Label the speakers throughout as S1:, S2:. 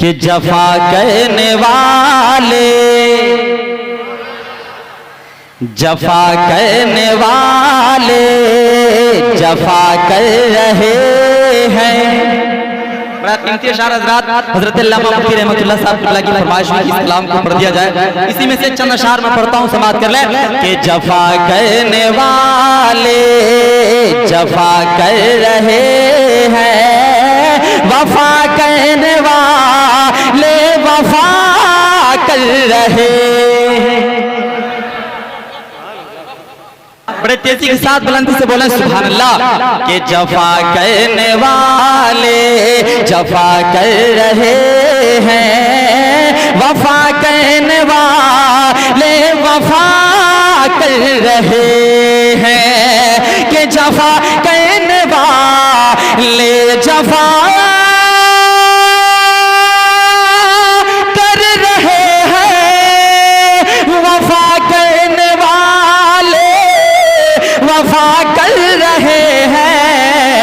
S1: कि जफा करने वाले, जफा करने वाले जफा कर रहे हैं। बड़ा कीमती इशारा हज़रात हज़रत अल्लामा मुफ्ती रहमतुल्लाह साहब की फरमाइश में इस कलाम को पढ़ दिया जाए। इसी में से चंद अशार में पढ़ता हूँ, समाअत कर ले। कि जफा करने वाले जफा कर रहे हैं, वफा करने वाले वफा कर रहे हैं। बड़े तेजी के साथ बुलंदी से बोलें सुभान अल्लाह। कि जफा करने वाले जफा कर रहे हैं, वफा करने वाले वफा कर रहे हैं। कि जफा करने वाले जफा कर रहे हैं, वफा करने वाले वफा कर रहे हैं।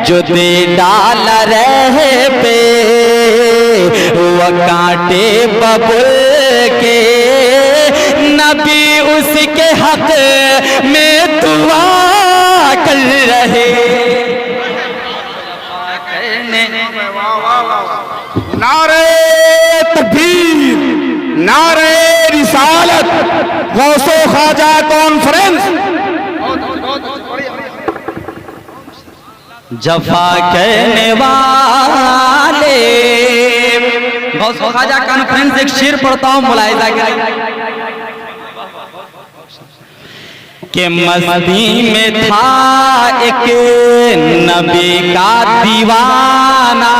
S1: जो दे डाला रहे पे वो कांटे बबुल के, नबी उसके हक में दुआ कर रहे।
S2: नारे तकबीर, नारे रिसालत, गौसो ख्वाजा कॉन्फ्रेंस।
S1: जफा करने वाले, गौसो ख्वाजा कॉन्फ्रेंस एक शेर पढ़ता हूँ, मुलाहिजा करें। कि मस्ती में था एक नबी का दीवाना,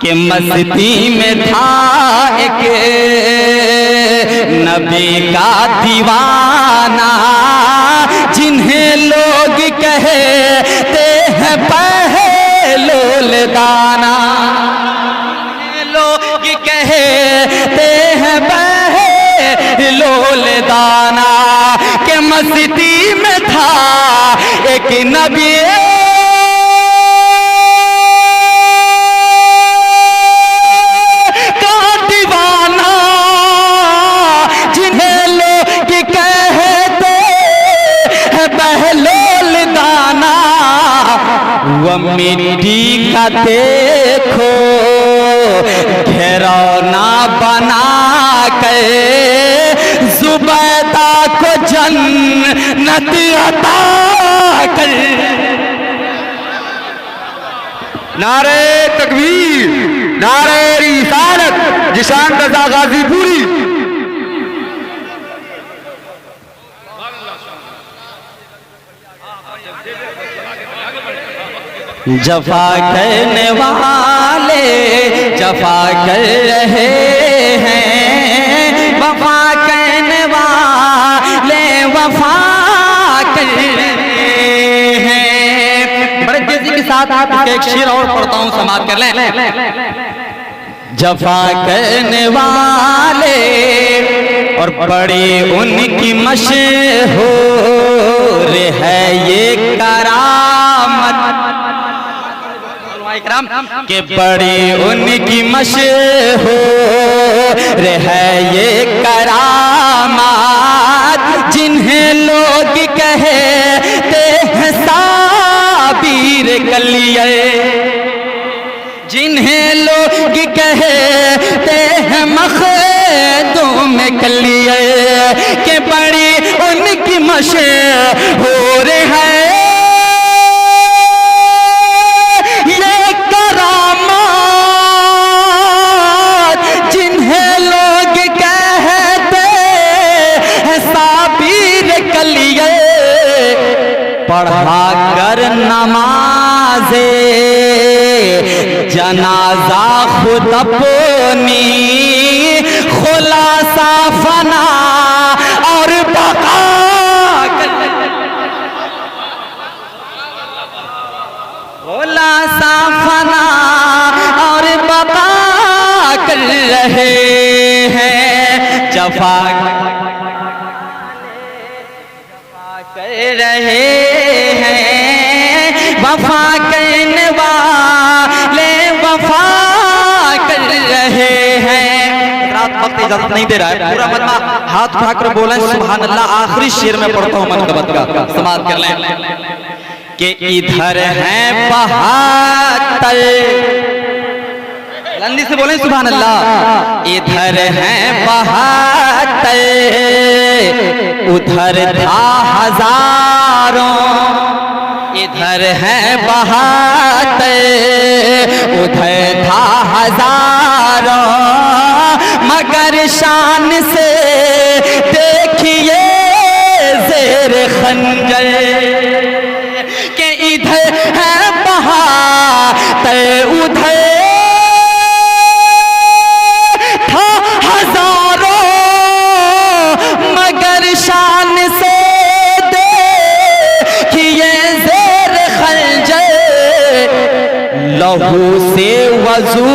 S1: कि मस्ती में था एक नबी का दीवाना, जिन्हें लोग कहते हैं पहलुल दाना, लोग कहते हैं पहलुल दाना। के मस्ती में था एक नबी का दीवाना, जिन्हें लोग कहते हैं पहलुल दाना। वो मिट्टी का देखो घरौना बना कर जुबैदा को जन्नत अता कर।
S2: नारे तकबीर, नारे रिसालत, जिशान रजा गाजीपुरी।
S1: जफा करने वाले जफा कर रहे हैं, वफा करने वाले वफा कर रहे हैं। बड़े तेजी के साथ आप एक शेर और पढ़ता हूँ, समाप्त कर लें। जफा करने वाले और बड़ी उनकी मशहूर है ये करामत, के बड़ी उनकी मशहूर है ये करामात, जिन्हें लोग कहते हैं साबीर कलिये, जिन्हें लोग कहते हैं मखदूम कलिये। के बड़ी उनकी मशहूर है पढ़ा कर नमाज़े जनाजा खुद अपनी, खुलासा फना और बका कर, खुलासा फना और बका कर रहे हैं। जफा कर रहे हैं, वफा करने वाले वफा इजाजत नहीं दे रहा है। पूरा मजमा हाथ उठाकर बोले सुभान अल्लाह। आखिरी शेर में पढ़ता हूं मनकबत का, समाप्त कर लें कि इधर है बहातर, बुलंदी से बोले सुभान अल्लाह। इधर है बहातर, उधर था हजारों, इधर है बहातर, उधर था हजारों, मगर शान से देखिए ज़ेर खंजर के इधर है बहातर, उधर था हजारों, मगर शान से देखिए ज़ेर खंजर, लहू से वजू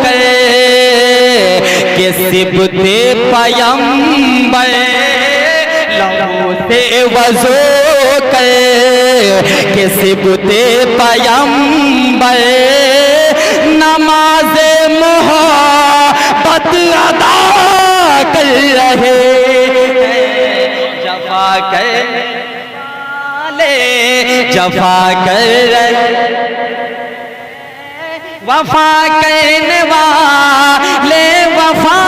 S1: करे के सिबते पयंबर, लहू से वजू करे के सिबते पयंबर, नमाज़े मोहब्बत अदा कर रहे, जफा कर ले जफा कर वफा करने वाले वफा